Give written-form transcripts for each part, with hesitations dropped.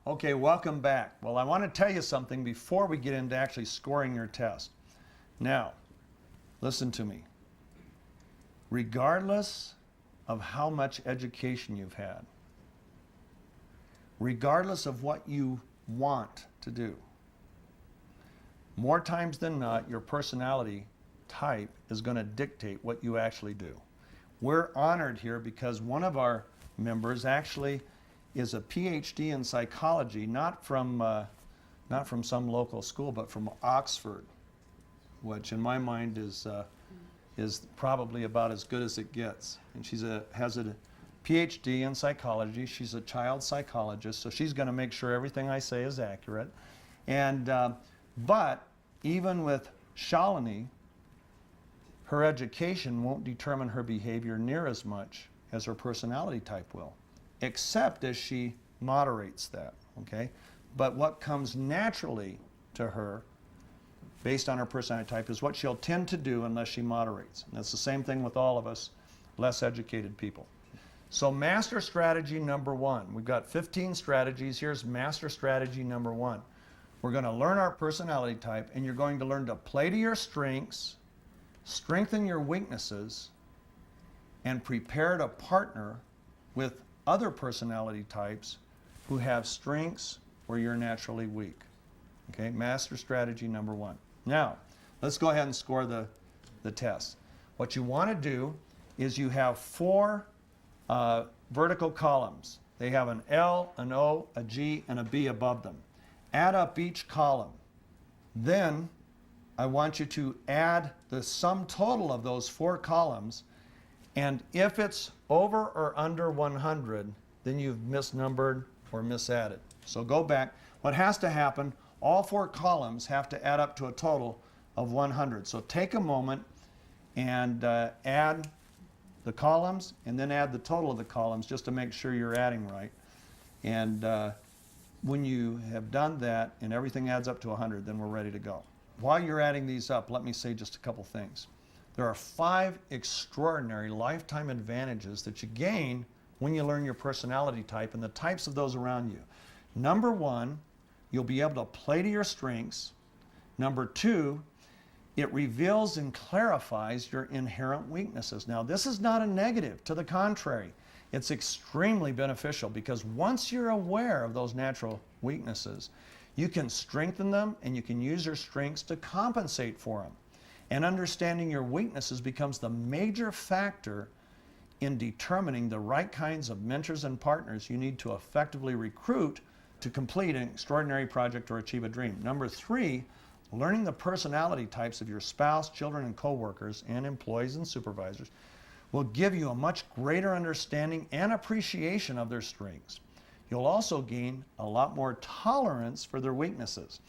Okay, welcome back. Well, I want to tell you something before we get into actually scoring your test. Now, listen to me. Regardless of how much education you've had, regardless of what you want to do, more times than not, your personality type is going to dictate what you actually do. We're honored here because one of our members actually is a PhD in psychology, not from some local school, but from Oxford, which in my mind is probably about as good as it gets. And has a PhD in psychology. She's a child psychologist, so she's going to make sure everything I say is accurate. And but even with Shalini, her education won't determine her behavior near as much as her personality type will, except as she moderates that, okay? But what comes naturally to her based on her personality type is what she'll tend to do unless she moderates. And that's the same thing with all of us less educated people. So master strategy number 1. We've got 15 strategies. Here's master strategy number 1. We're going to learn our personality type, and you're going to learn to play to your strengths, strengthen your weaknesses, and prepare to partner with other personality types who have strengths where you're naturally weak. Okay, master strategy number 1. Now, let's go ahead and score the test. What you want to do is you have 4 vertical columns. They have an L, an O, a G, and a B above them. Add up each column. Then I want you to add the sum total of those 4 columns, and if it's over or under 100, then you've misnumbered or misadded. So go back. What has to happen, all 4 columns have to add up to a total of 100. So take a moment and add the columns and then add the total of the columns just to make sure you're adding right. And when you have done that and everything adds up to 100, then we're ready to go. While you're adding these up, let me say just a couple things. There are 5 extraordinary lifetime advantages that you gain when you learn your personality type and the types of those around you. Number 1, you'll be able to play to your strengths. Number 2, it reveals and clarifies your inherent weaknesses. Now, this is not a negative. To the contrary, it's extremely beneficial because once you're aware of those natural weaknesses, you can strengthen them and you can use your strengths to compensate for them. And understanding your weaknesses becomes the major factor in determining the right kinds of mentors and partners you need to effectively recruit to complete an extraordinary project or achieve a dream. Number 3, learning the personality types of your spouse, children, and coworkers, and employees and supervisors will give you a much greater understanding and appreciation of their strengths. You'll also gain a lot more tolerance for their weaknesses.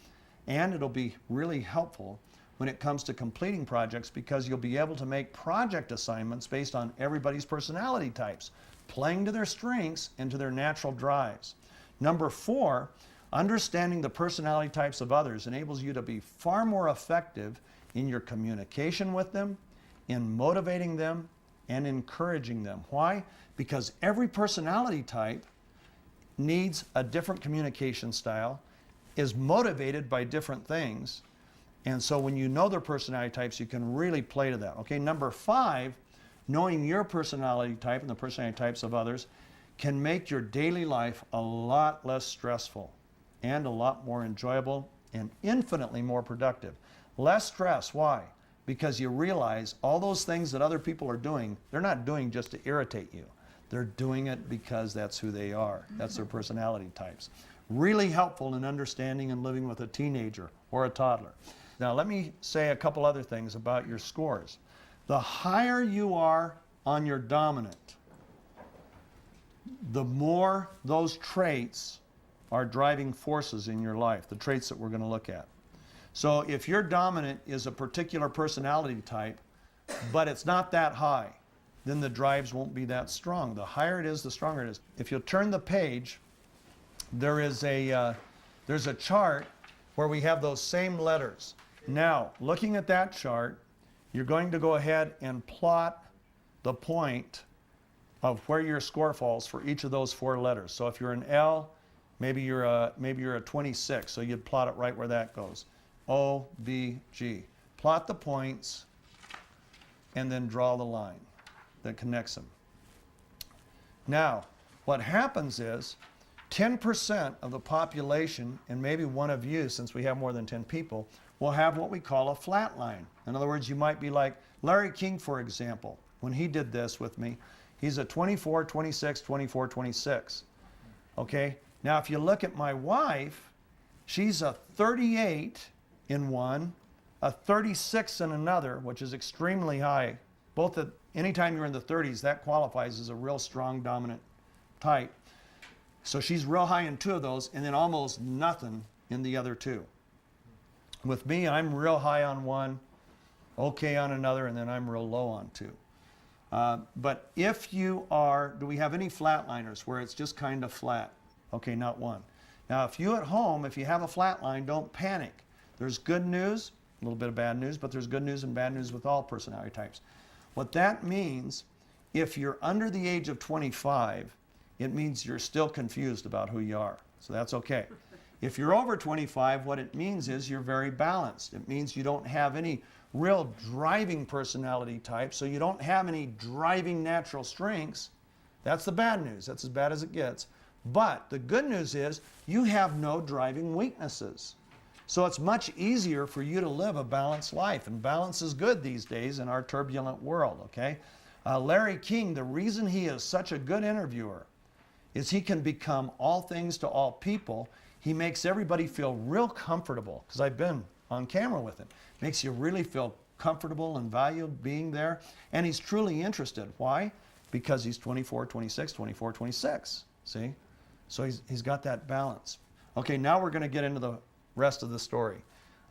And it'll be really helpful when it comes to completing projects because you'll be able to make project assignments based on everybody's personality types, playing to their strengths and to their natural drives. Number 4, understanding the personality types of others enables you to be far more effective in your communication with them, in motivating them, and encouraging them. Why? Because every personality type needs a different communication style, is motivated by different things, and so when you know their personality types, you can really play to that. Okay, number 5, knowing your personality type and the personality types of others can make your daily life a lot less stressful and a lot more enjoyable and infinitely more productive. Less stress, why? Because you realize all those things that other people are doing, they're not doing just to irritate you. They're doing it because that's who they are. That's their personality types. Really helpful in understanding and living with a teenager or a toddler. Now let me say a couple other things about your scores. The higher you are on your dominant, the more those traits are driving forces in your life, the traits that we're going to look at. So if your dominant is a particular personality type, but it's not that high, then the drives won't be that strong. The higher it is, the stronger it is. If you'll turn the page, there's a chart where we have those same letters. Now, looking at that chart, you're going to go ahead and plot the point of where your score falls for each of those 4 letters. So if you're an L, Maybe you're a 26, so you'd plot it right where that goes. O, B, G. Plot the points and then draw the line that connects them. Now, what happens is 10% of the population, and maybe one of you, since we have more than 10 people, will have what we call a flat line. In other words, you might be like Larry King, for example. When he did this with me, he's a 24, 26, 24, 26. Okay? Now, if you look at my wife, she's a 38 in one, a 36 in another, which is extremely high. Both at anytime you're in the 30s, that qualifies as a real strong dominant type. So she's real high in two of those, and then almost nothing in the other two. With me, I'm real high on one, okay on another, and then I'm real low on two. But if you are, do we have any flatliners where it's just kind of flat? Okay, not one. Now, if you at home, if you have a flat line, don't panic. There's good news, a little bit of bad news, but there's good news and bad news with all personality types. What that means, if you're under the age of 25, it means you're still confused about who you are. So that's okay. If you're over 25, what it means is you're very balanced. It means you don't have any real driving personality type, so you don't have any driving natural strengths. That's the bad news. That's as bad as it gets. But the good news is you have no driving weaknesses. So it's much easier for you to live a balanced life. And balance is good these days in our turbulent world, okay? Larry King, the reason he is such a good interviewer is he can become all things to all people. He makes everybody feel real comfortable, because I've been on camera with him. Makes you really feel comfortable and valued being there. And he's truly interested. Why? Because he's 24, 26, 24, 26. See? So he's got that balance. Okay, now we're going to get into the rest of the story.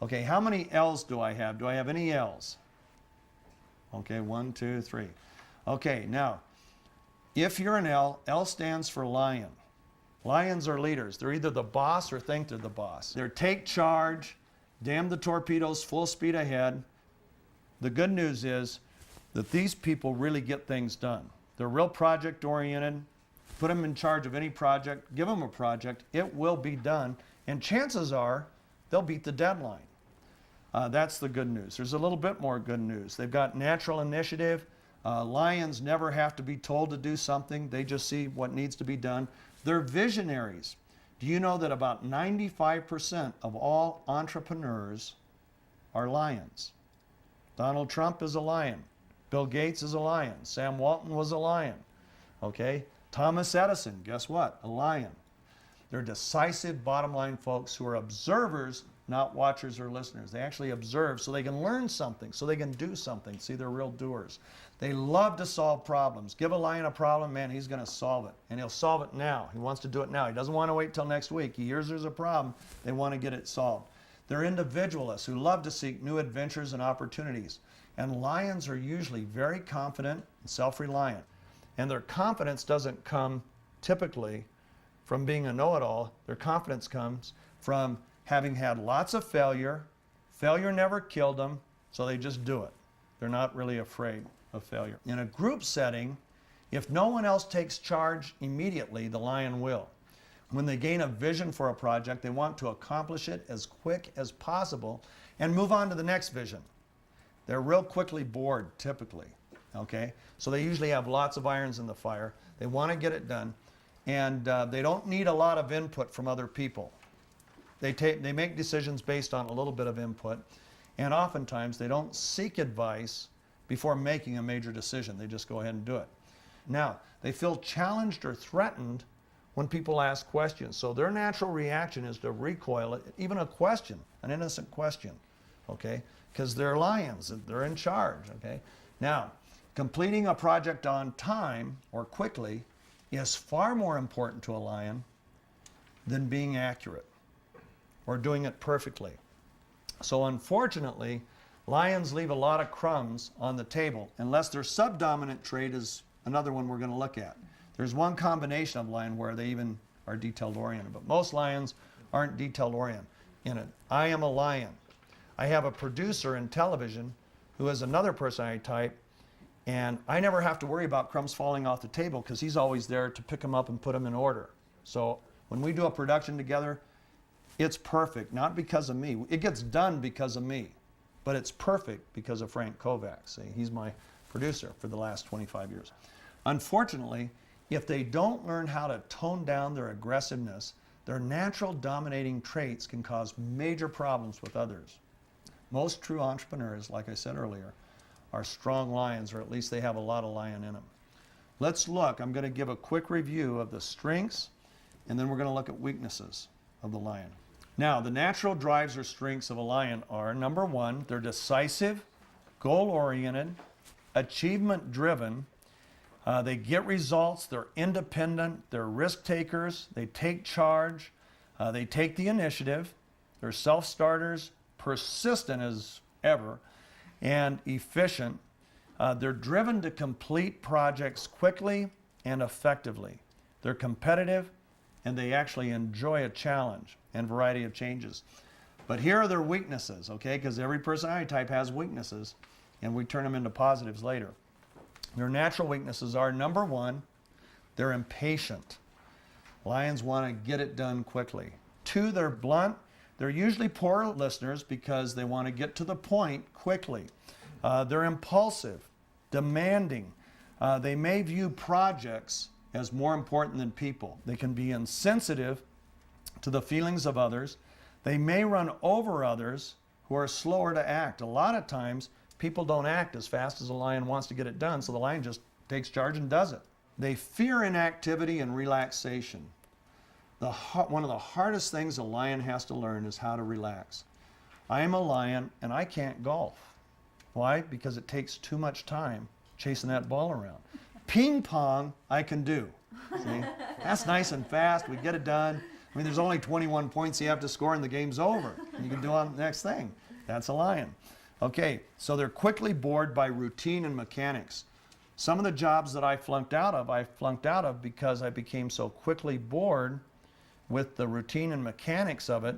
Okay, how many L's do I have? Do I have any L's? Okay, 1, 2, 3. Okay, now, if you're an L, L stands for lion. Lions are leaders. They're either the boss or think they're the boss. They're take charge, damn the torpedoes, full speed ahead. The good news is that these people really get things done. They're real project oriented. Put them in charge of any project, give them a project, it will be done, and chances are they'll beat the deadline. That's the good news. There's a little bit more good news. They've got natural initiative. Lions never have to be told to do something. They just see what needs to be done. They're visionaries. Do you know that about 95% of all entrepreneurs are lions? Donald Trump is a lion. Bill Gates is a lion. Sam Walton was a lion. Okay? Thomas Edison, guess what? A lion. They're decisive, bottom line folks who are observers, not watchers or listeners. They actually observe so they can learn something, so they can do something. See, they're real doers. They love to solve problems. Give a lion a problem, man, he's going to solve it. And he'll solve it now. He wants to do it now. He doesn't want to wait till next week. He hears there's a problem. They want to get it solved. They're individualists who love to seek new adventures and opportunities. And lions are usually very confident and self-reliant. And their confidence doesn't come typically from being a know-it-all. Their confidence comes from having had lots of failure. Failure never killed them, so they just do it. They're not really afraid of failure. In a group setting, if no one else takes charge immediately, the lion will. When they gain a vision for a project, they want to accomplish it as quick as possible and move on to the next vision. They're real quickly bored, typically. Okay, so they usually have lots of irons in the fire. They want to get it done, and they don't need a lot of input from other people. They make decisions based on a little bit of input, and oftentimes they don't seek advice before making a major decision. They just go ahead and do it. Now, they feel challenged or threatened when people ask questions. So their natural reaction is to recoil at even a question, an innocent question, okay? Because they're lions, they're in charge, okay? Now, completing a project on time or quickly is far more important to a lion than being accurate or doing it perfectly. So unfortunately, lions leave a lot of crumbs on the table unless their subdominant trait is another one we're going to look at. There's one combination of lion where they even are detailed oriented, but most lions aren't detailed oriented in it. I am a lion. I have a producer in television who is another personality type, and I never have to worry about crumbs falling off the table because he's always there to pick them up and put them in order. So When we do a production together, it's perfect, not because of me. It gets done because of me, but it's perfect because of Frank Kovacs. See, he's my producer for the last 25 years. Unfortunately, if they don't learn how to tone down their aggressiveness, their natural dominating traits can cause major problems with others. Most true entrepreneurs, like I said earlier, are strong lions, or at least they have a lot of lion in them. Let's look. I'm going to give a quick review of the strengths, and then we're going to look at weaknesses of the lion. Now, the natural drives or strengths of a lion are, number one, they're decisive, goal-oriented, achievement-driven. They get results. They're independent. They're risk takers. They take charge. They take the initiative. They're self-starters, persistent as ever, and efficient. They're driven to complete projects quickly and effectively. They're competitive, and they actually enjoy a challenge and variety of changes. But here are their weaknesses, okay? Because every personality type has weaknesses, and we turn them into positives later. Their natural weaknesses are, number one, they're impatient. Lions want to get it done quickly. Two, they're blunt. They're usually poor listeners because they want to get to the point quickly. They're impulsive, demanding. They may view projects as more important than people. They can be insensitive to the feelings of others. They may run over others who are slower to act. A lot of times, people don't act as fast as a lion wants to get it done, so the lion just takes charge and does it. They fear inactivity and relaxation. One of the hardest things a lion has to learn is how to relax. I am a lion, and I can't golf. Why? Because it takes too much time chasing that ball around. Ping pong, I can do. See? That's nice and fast. We get it done. I mean, there's only 21 points you have to score, and the game's over. And you can do on the next thing. That's a lion. Okay, so they're quickly bored by routine and mechanics. Some of the jobs that I flunked out of because I became so quickly bored with the routine and mechanics of it,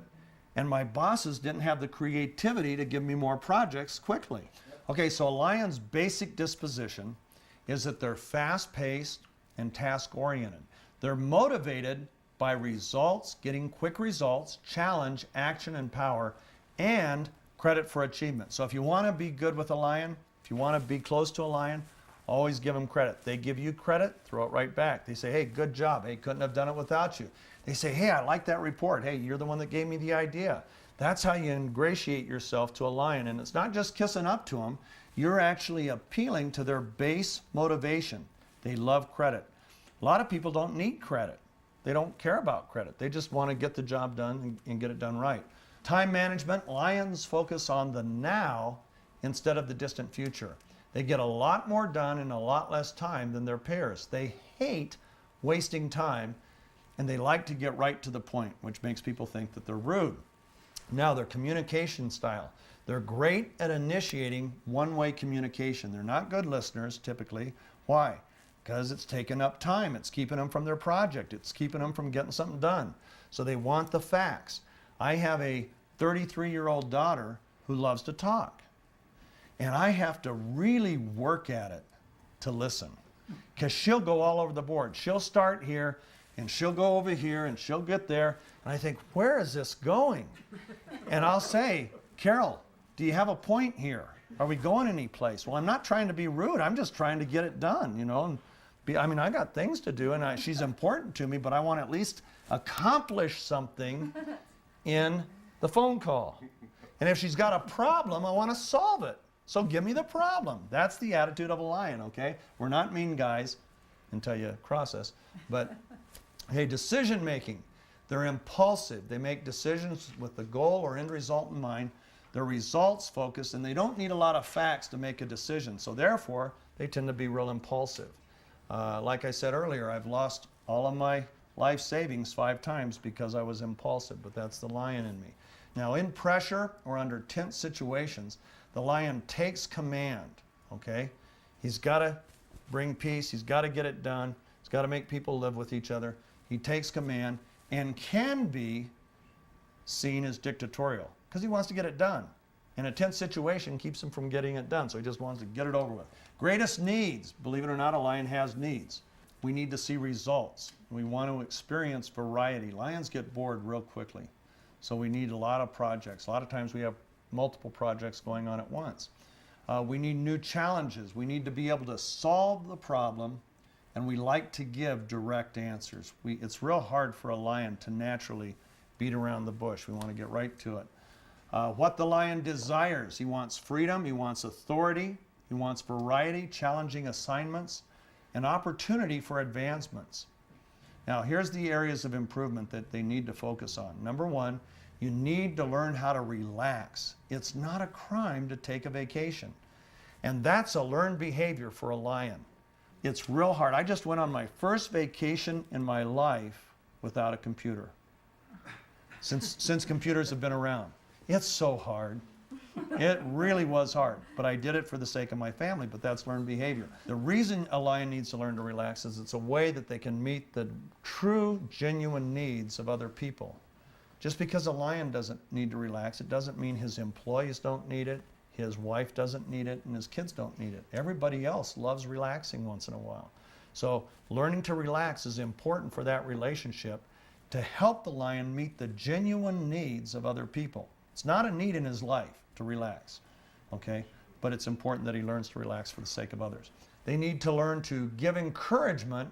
and my bosses didn't have the creativity to give me more projects quickly. Okay, so a lion's basic disposition is that they're fast-paced and task-oriented. They're motivated by results, getting quick results, challenge, action, and power, and credit for achievement. So if you want to be good with a lion, if you want to be close to a lion, always give them credit. They give you credit, throw it right back. They say, hey, good job. Hey, couldn't have done it without you. They say, hey, I like that report. Hey, you're the one that gave me the idea. That's how you ingratiate yourself to a lion. And it's not just kissing up to them. You're actually appealing to their base motivation. They love credit. A lot of people don't need credit. They don't care about credit. They just want to get the job done and get it done right. Time management, lions focus on the now instead of the distant future. They get a lot more done in a lot less time than their peers. They hate wasting time, and they like to get right to the point, which makes people think that they're rude. Now, their communication style. They're great at initiating one-way communication. They're not good listeners, typically. Why? Because it's taking up time. It's keeping them from their project. It's keeping them from getting something done. So they want the facts. I have a 33-year-old daughter who loves to talk. And I have to really work at it to listen. Because she'll go all over the board. She'll start here, and she'll go over here, and she'll get there. And I think, where is this going? And I'll say, Carol, do you have a point here? Are we going any place? Well, I'm not trying to be rude. I'm just trying to get it done, you know. And I got things to do, and she's important to me, but I want to at least accomplish something in the phone call. And if she's got a problem, I want to solve it. So give me the problem. That's the attitude of a lion, okay? We're not mean guys until you cross us. But, hey, decision making. They're impulsive. They make decisions with the goal or end result in mind. They're results focused, and they don't need a lot of facts to make a decision. So therefore, they tend to be real impulsive. Like I said earlier, I've lost all of my life savings 5 times because I was impulsive, but that's the lion in me. Now, in pressure or under tense situations, the lion takes command, okay? He's got to bring peace. He's got to get it done. He's got to make people live with each other. He takes command and can be seen as dictatorial because he wants to get it done. And a tense situation keeps him from getting it done, so he just wants to get it over with. Greatest needs. Believe it or not, a lion has needs. we need to see results. We want to experience variety. Lions get bored real quickly. So we need a lot of projects. A lot of times we have multiple projects going on at once. We need new challenges. We need to be able to solve the problem, and we like to give direct answers. It's real hard for a lion to naturally beat around the bush. We want to get right to it. What the lion desires. He wants freedom, he wants authority, he wants variety, challenging assignments, and opportunity for advancements. Now, here's the areas of improvement that they need to focus on. Number one, you need to learn how to relax. It's not a crime to take a vacation. And that's a learned behavior for a lion. It's real hard. I just went on my first vacation in my life without a computer. Since computers have been around. It's so hard. It really was hard, but I did it for the sake of my family, but that's learned behavior. The reason a lion needs to learn to relax is it's a way that they can meet the true, genuine needs of other people. Just because a lion doesn't need to relax, it doesn't mean his employees don't need it, his wife doesn't need it, and his kids don't need it. Everybody else loves relaxing once in a while. So learning to relax is important for that relationship to help the lion meet the genuine needs of other people. It's not a need in his life to relax, okay? But it's important that he learns to relax for the sake of others. They need to learn to give encouragement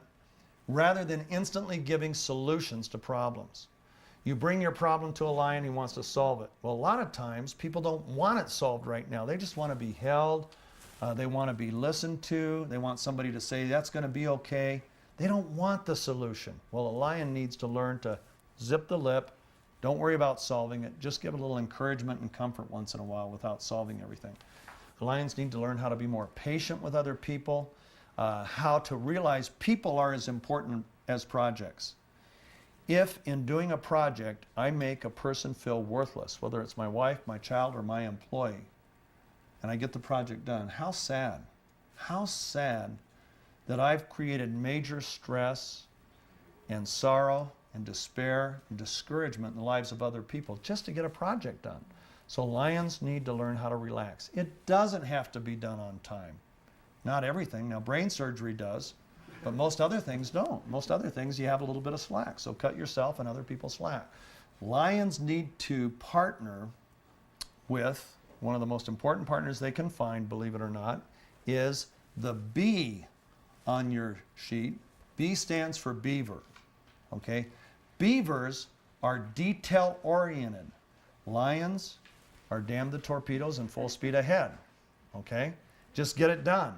rather than instantly giving solutions to problems. You bring your problem to a lion, he wants to solve it. Well, a lot of times people don't want it solved right now. They just want to be held. They want to be listened to. They want somebody to say, that's going to be okay. They don't want the solution. Well, a lion needs to learn to zip the lip. Don't worry about solving it. Just give a little encouragement and comfort once in a while without solving everything. The lions need to learn how to be more patient with other people, how to realize people are as important as projects. If in doing a project I make a person feel worthless, whether it's my wife, my child, or my employee, and I get the project done, how sad that I've created major stress and sorrow and despair and discouragement in the lives of other people just to get a project done. So lions need to learn how to relax. It doesn't have to be done on time. Not everything. Now, brain surgery does, but most other things don't. Most other things you have a little bit of slack, so cut yourself and other people slack. Lions need to partner with, one of the most important partners they can find, believe it or not, is the B on your sheet. B stands for beaver, okay? Beavers are detail-oriented. Lions are damn the torpedoes and full speed ahead, okay? Just get it done.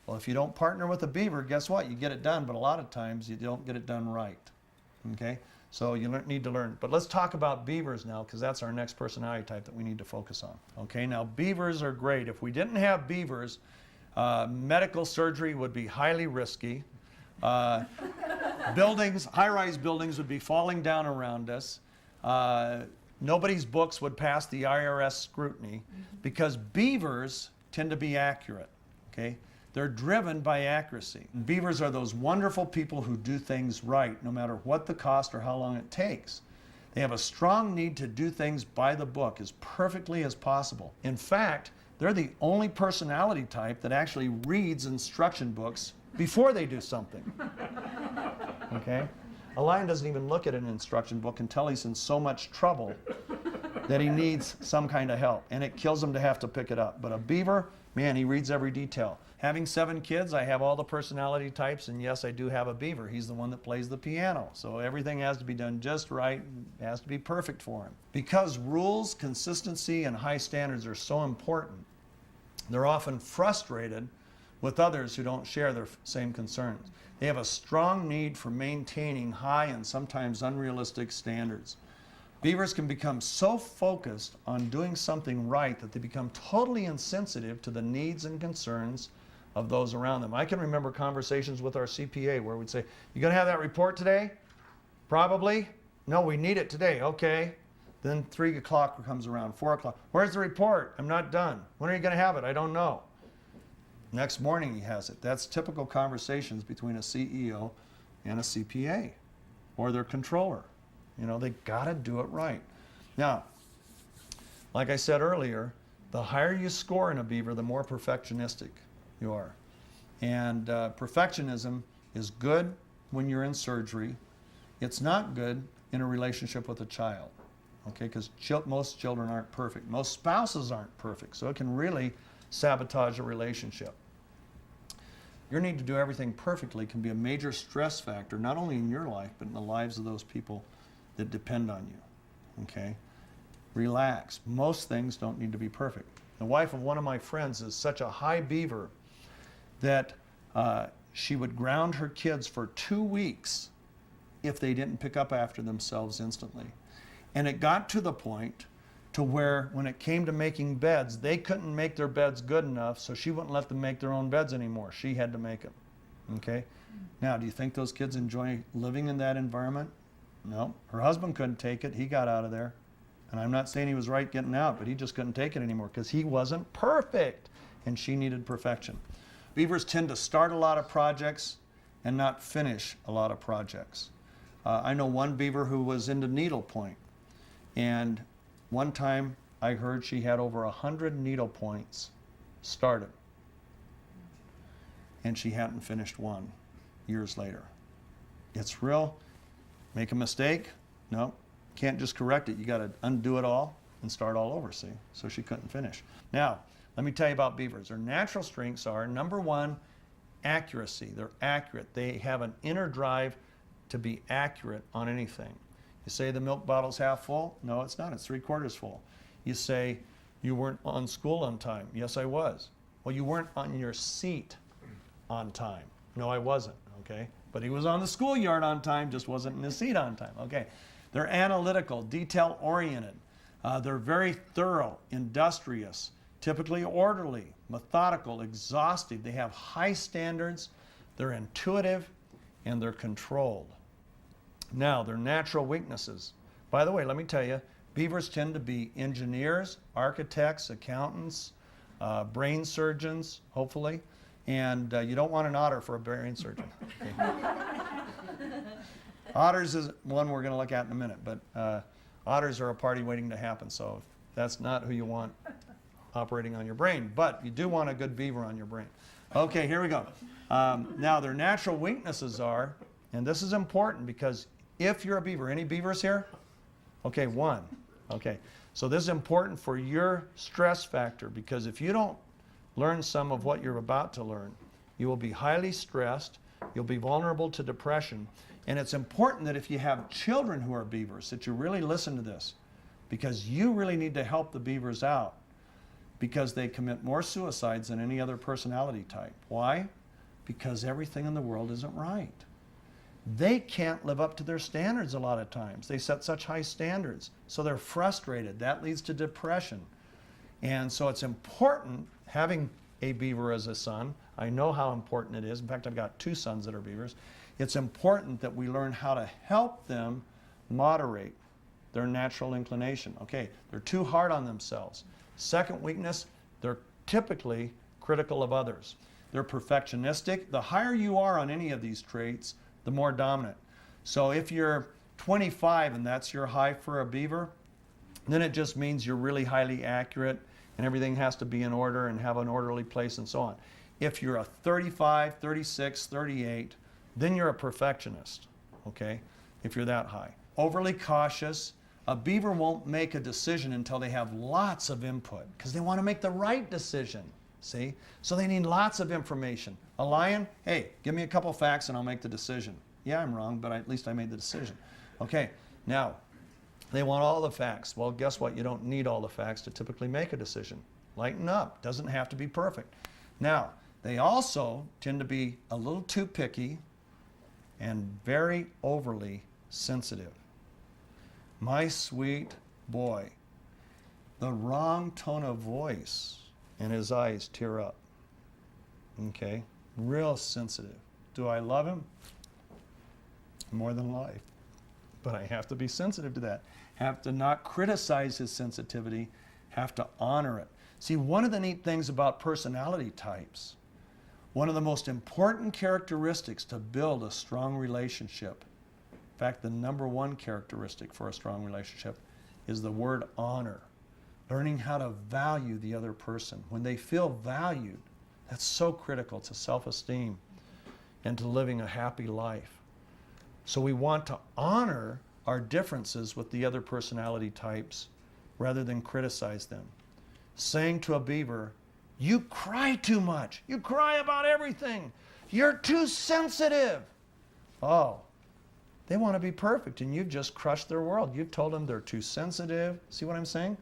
Well, if you don't partner with a beaver, guess what? You get it done, but a lot of times you don't get it done right, okay? So you need to learn. But let's talk about beavers now, because that's our next personality type that we need to focus on, okay? Now, beavers are great. If we didn't have beavers, medical surgery would be highly risky. Buildings, high-rise buildings would be falling down around us. Nobody's books would pass the IRS scrutiny because beavers tend to be accurate, okay? They're driven by accuracy. Beavers are those wonderful people who do things right, no matter what the cost or how long it takes. They have a strong need to do things by the book as perfectly as possible. In fact, they're the only personality type that actually reads instruction books before they do something. Okay? A lion doesn't even look at an instruction book until he's in so much trouble that he needs some kind of help, and it kills him to have to pick it up. But a beaver, man, he reads every detail. Having 7 kids, I have all the personality types, and yes, I do have a beaver. He's the one that plays the piano. So everything has to be done just right, it has to be perfect for him. Because rules, consistency, and high standards are so important, they're often frustrated with others who don't share their same concerns. They have a strong need for maintaining high and sometimes unrealistic standards. Beavers can become so focused on doing something right that they become totally insensitive to the needs and concerns of those around them. I can remember conversations with our CPA where we'd say, "You gonna have that report today?" "Probably." "No, we need it today." "Okay." Then 3 o'clock comes around, 4 o'clock. "Where's the report? I'm not done." "When are you gonna have it?" "I don't know." Next morning he has it. That's typical conversations between a CEO and a CPA or their controller. You know, they gotta do it right. Now, like I said earlier, the higher you score in a beaver, the more perfectionistic you are. And perfectionism is good when you're in surgery. It's not good in a relationship with a child, okay? Because most children aren't perfect. Most spouses aren't perfect, so it can really sabotage a relationship. Your need to do everything perfectly can be a major stress factor, not only in your life, but in the lives of those people that depend on you, okay? Relax. Most things don't need to be perfect. The wife of one of my friends is such a high beaver that she would ground her kids for 2 weeks if they didn't pick up after themselves instantly. And it got to the point to where when it came to making beds, they couldn't make their beds good enough, so she wouldn't let them make their own beds anymore. She had to make them, okay? Now, do you think those kids enjoy living in that environment? No. Her husband couldn't take it. He got out of there. And I'm not saying he was right getting out, but he just couldn't take it anymore because he wasn't perfect, and she needed perfection. Beavers tend to start a lot of projects and not finish a lot of projects. I know one beaver who was into needlepoint, and one time I heard she had over 100 needle points started, and she hadn't finished one years later. It's real. Make a mistake? No, can't just correct it. You got to undo it all and start all over, see? So she couldn't finish. Now, let me tell you about beavers. Their natural strengths are, number one, accuracy. They're accurate. They have an inner drive to be accurate on anything. You say the milk bottle's half full? No, it's not. It's 3/4 full. You say you weren't on school on time? Yes, I was. Well, you weren't on your seat on time. No, I wasn't, okay? But he was on the schoolyard on time, just wasn't in his seat on time, okay? They're analytical, detail-oriented. They're very thorough, industrious, typically orderly, methodical, exhaustive. They have high standards, they're intuitive, and they're controlled. Now, their natural weaknesses. By the way, let me tell you, beavers tend to be engineers, architects, accountants, brain surgeons, hopefully, and you don't want an otter for a brain surgeon. Okay. Otters is one we're going to look at in a minute, but otters are a party waiting to happen, so that's not who you want operating on your brain, but you do want a good beaver on your brain. Okay, here we go. Now, their natural weaknesses are, and this is important because if you're a beaver, any beavers here? Okay, one. Okay, so this is important for your stress factor because if you don't learn some of what you're about to learn, you will be highly stressed, you'll be vulnerable to depression, and it's important that if you have children who are beavers, that you really listen to this because you really need to help the beavers out because they commit more suicides than any other personality type. Why? Because everything in the world isn't right. They can't live up to their standards a lot of times. They set such high standards, so they're frustrated. That leads to depression. And so it's important having a beaver as a son. I know how important it is. In fact, I've got 2 sons that are beavers. It's important that we learn how to help them moderate their natural inclination. Okay, they're too hard on themselves. Second weakness, they're typically critical of others. They're perfectionistic. The higher you are on any of these traits, the more dominant. So if you're 25 and that's your high for a beaver, then it just means you're really highly accurate and everything has to be in order and have an orderly place and so on. If you're a 35, 36, 38, then you're a perfectionist, okay, if you're that high. Overly cautious. A beaver won't make a decision until they have lots of input because they want to make the right decision, see? So they need lots of information. A lion, hey, give me a couple facts and I'll make the decision. Yeah, I'm wrong, but at least I made the decision. Okay, now, they want all the facts. Well, guess what? You don't need all the facts to typically make a decision. Lighten up. Doesn't have to be perfect. Now, they also tend to be a little too picky and very overly sensitive. My sweet boy, the wrong tone of voice and his eyes tear up. Okay? Real sensitive. Do I love him? More than life. But I have to be sensitive to that. Have to not criticize his sensitivity, have to honor it. See, one of the neat things about personality types, one of the most important characteristics to build a strong relationship, in fact, the number one characteristic for a strong relationship is the word honor. Learning how to value the other person. When they feel valued, that's so critical to self-esteem. and to living a happy life. So we want to honor our differences with the other personality types rather than criticize them. Saying to a beaver, "You cry too much. You cry about everything. You're too sensitive." Oh, they want to be perfect, and you've just crushed their world. You've told them they're too sensitive. See what I'm saying?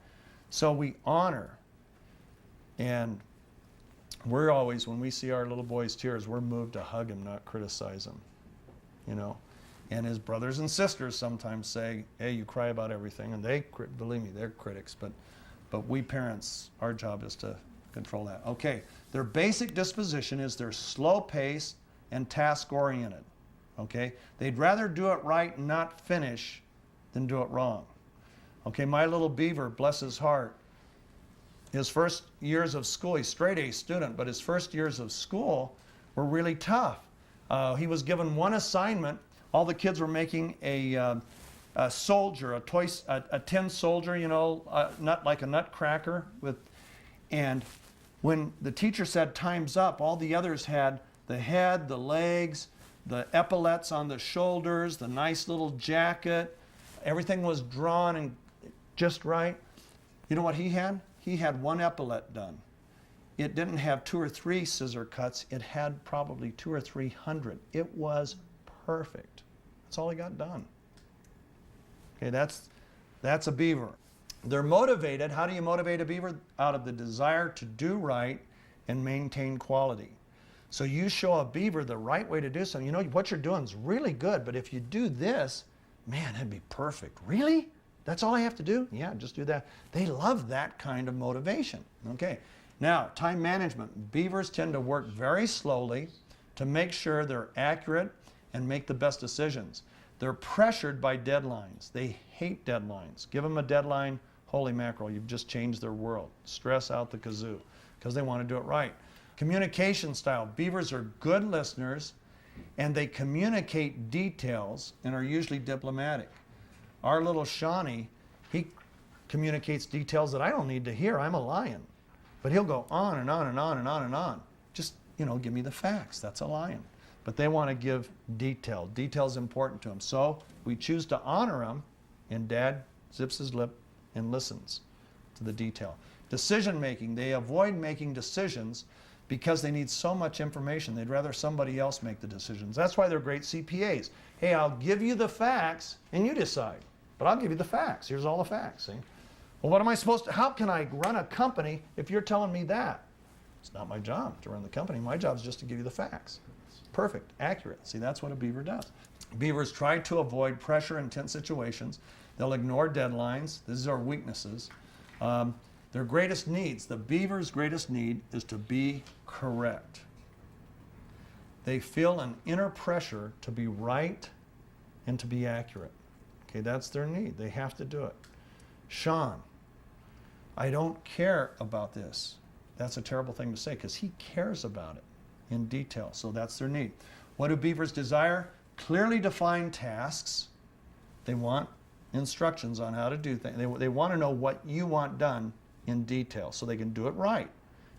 So we honor. And we're always, when we see our little boy's tears, we're moved to hug him, not criticize him. You know? And his brothers and sisters sometimes say, "Hey, you cry about everything." And they, believe me, they're critics. But we parents, our job is to control that. Okay, their basic disposition is they're slow-paced and task-oriented. Okay, they'd rather do it right and not finish than do it wrong. Okay, my little beaver, bless his heart, his first years of school, he's straight A student, but his first years of school were really tough. He was given one assignment. All the kids were making a soldier, a tin soldier, you know, nut like a nutcracker and when the teacher said time's up, all the others had the head, the legs, the epaulets on the shoulders, the nice little jacket. Everything was drawn and just right. You know what he had? He had one epaulette done. It didn't have 2 or 3 scissor cuts. It had probably 200 or 300. It was perfect. That's all he got done. Okay, that's a beaver. They're motivated. How do you motivate a beaver? Out of the desire to do right and maintain quality. So you show a beaver the right way to do something. You know, what you're doing is really good, but if you do this, man, that'd be perfect. Really? That's all I have to do? Yeah, just do that. They love that kind of motivation. Okay. Now, time management. Beavers tend to work very slowly to make sure they're accurate and make the best decisions. They're pressured by deadlines. They hate deadlines. Give them a deadline, holy mackerel, you've just changed their world. Stress out the kazoo because they want to do it right. Communication style. Beavers are good listeners and they communicate details and are usually diplomatic. Our little Shawnee, he communicates details that I don't need to hear. I'm a lion. But he'll go on and on and on and on and on. Just, you know, give me the facts. That's a lion. But they want to give detail. Detail is important to them. So we choose to honor them, and Dad zips his lip and listens to the detail. Decision making. They avoid making decisions because they need so much information. They'd rather somebody else make the decisions. That's why they're great CPAs. Hey, I'll give you the facts and you decide. But I'll give you the facts. Here's all the facts. See? Well, what am I supposed to, how can I run a company if you're telling me that? It's not my job to run the company. My job is just to give you the facts. Perfect, accurate. See, that's what a beaver does. Beavers try to avoid pressure in tense situations. They'll ignore deadlines. These are weaknesses. Their greatest needs, the beaver's greatest need is to be correct. They feel an inner pressure to be right and to be accurate. Okay, that's their need. They have to do it. Sean, I don't care about this. That's a terrible thing to say because he cares about it in detail. So that's their need. What do beavers desire? Clearly defined tasks. They want instructions on how to do things. They want to know what you want done in detail so they can do it right.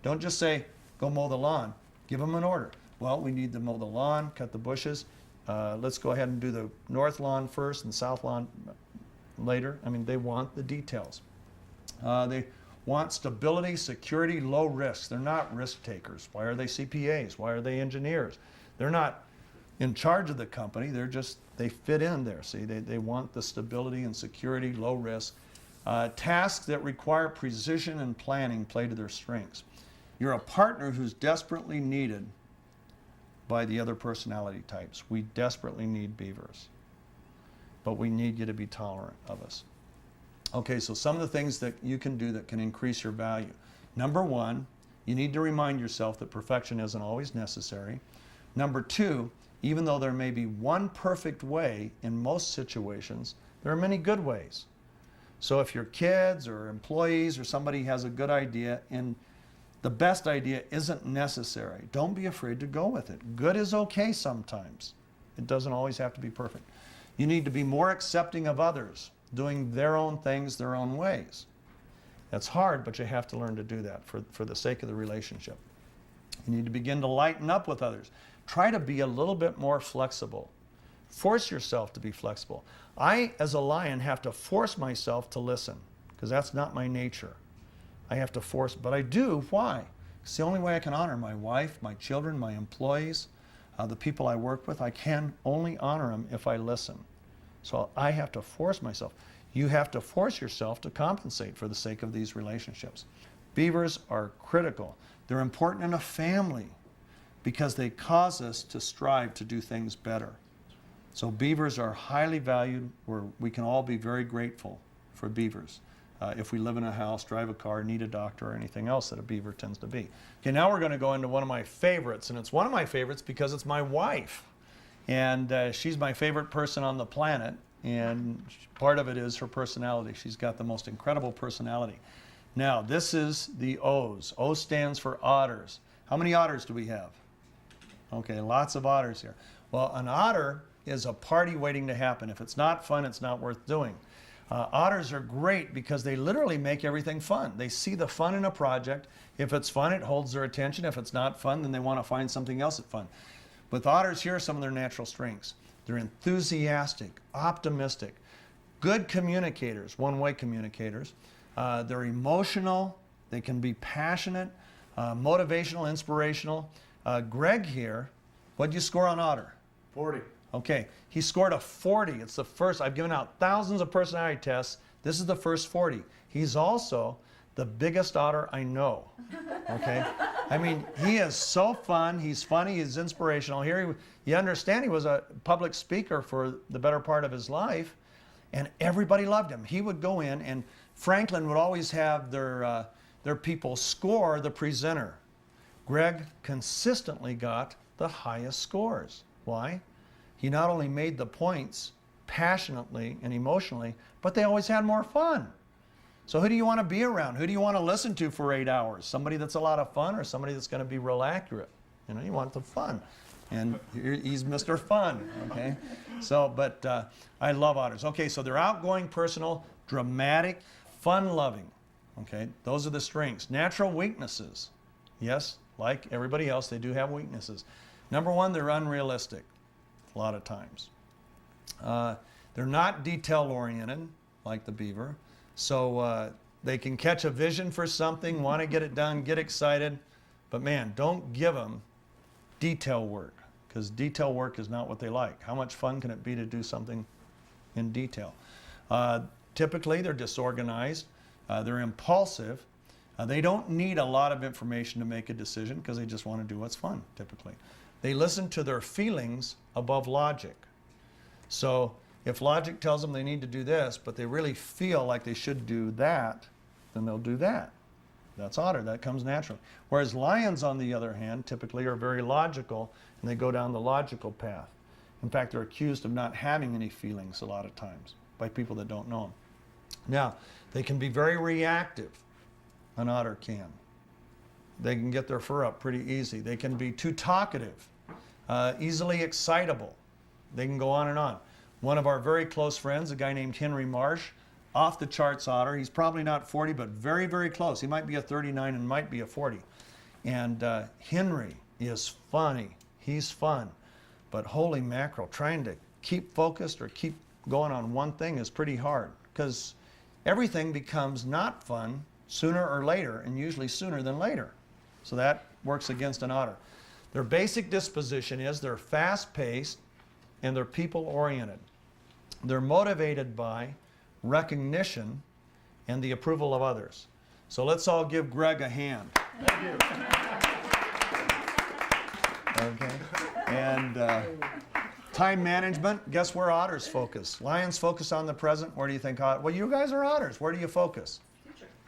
Don't just say, go mow the lawn. Give them an order. Well, we need to mow the lawn, cut the bushes. Let's go ahead and do the north lawn first and south lawn later. I mean, they want the details. They want stability, security, low risk. They're not risk takers. Why are they CPAs? Why are they engineers? They're not in charge of the company. They fit in there. See, they want the stability and security, low risk. Tasks that require precision and planning play to their strengths. You're a partner who's desperately needed by the other personality types. We desperately need beavers, but we need you to be tolerant of us. Okay, so some of the things that you can do that can increase your value. Number 1, you need to remind yourself that perfection isn't always necessary. Number 2, even though there may be one perfect way in most situations, there are many good ways. So if your kids or employees or somebody has a good idea and the best idea isn't necessary, don't be afraid to go with it. Good is okay sometimes. It doesn't always have to be perfect. You need to be more accepting of others, doing their own things their own ways. That's hard, but you have to learn to do that for the sake of the relationship. You need to begin to lighten up with others. try to be a little bit more flexible. Force yourself to be flexible. I, as a lion, have to force myself to listen because that's not my nature. I have to force, but I do. Why? It's the only way I can honor my wife, my children, my employees, the people I work with. I can only honor them if I listen. So I have to force myself. You have to force yourself to compensate for the sake of these relationships. Beavers are critical. They're important in a family because they cause us to strive to do things better. So beavers are highly valued. We can all be very grateful for beavers. If we live in a house, drive a car, need a doctor, or anything else that a beaver tends to be. Okay, now we're going to go into one of my favorites, and it's one of my favorites because it's my wife. And she's my favorite person on the planet, and part of it is her personality. She's got the most incredible personality. Now, this is the O's. O stands for otters. How many otters do we have? Okay, lots of otters here. Well, an otter is a party waiting to happen. If it's not fun, it's not worth doing. Otters are great because they literally make everything fun. They see the fun in a project. If it's fun, it holds their attention. If it's not fun, then they want to find something else that's fun. With otters, here are some of their natural strengths. They're enthusiastic, optimistic, good communicators, one-way communicators. They're emotional. They can be passionate, motivational, inspirational. Greg here, what'd you score on otter? 40. Okay, he scored a 40. It's the first. I've given out thousands of personality tests. This is the first 40. He's also the biggest otter I know. Okay, I mean, he is so fun. He's funny. He's inspirational. Here, you understand, he was a public speaker for the better part of his life, and everybody loved him. He would go in, and Franklin would always have their people score the presenter. Greg consistently got the highest scores. Why? He not only made the points passionately and emotionally, but they always had more fun. So who do you want to be around? Who do you want to listen to for 8 hours? Somebody that's a lot of fun or somebody that's going to be real accurate? You know, you want the fun. And he's Mr. Fun, okay? So, but I love otters. Okay, so they're outgoing, personal, dramatic, fun-loving, okay? Those are the strengths. Natural weaknesses. Yes, like everybody else, they do have weaknesses. Number one, they're unrealistic a lot of times. They're not detail-oriented like the beaver. So they can catch a vision for something, want to get it done, get excited. But man, don't give them detail work, because detail work is not what they like. How much fun can it be to do something in detail? Typically, they're disorganized. They're impulsive. They don't need a lot of information to make a decision because they just want to do what's fun, typically. They listen to their feelings above logic. So if logic tells them they need to do this, but they really feel like they should do that, then they'll do that. That's otter. That comes naturally. Whereas lions, on the other hand, typically are very logical, and they go down the logical path. In fact, they're accused of not having any feelings a lot of times by people that don't know them. Now, they can be very reactive. An otter can. They can get their fur up pretty easy. They can be too talkative, easily excitable. They can go on and on. One of our very close friends, a guy named Henry Marsh, off the charts otter. He's probably not 40, but very, very close. He might be a 39 and might be a 40. And Henry is funny. He's fun. But holy mackerel, trying to keep focused or keep going on one thing is pretty hard, because everything becomes not fun sooner or later, and usually sooner than later. So that works against an otter. Their basic disposition is they're fast-paced and they're people-oriented. They're motivated by recognition and the approval of others. So let's all give Greg a hand. Thank you. Okay. And time management, guess where otters focus? Lions focus on the present. Where do you think? Well, you guys are otters. Where do you focus?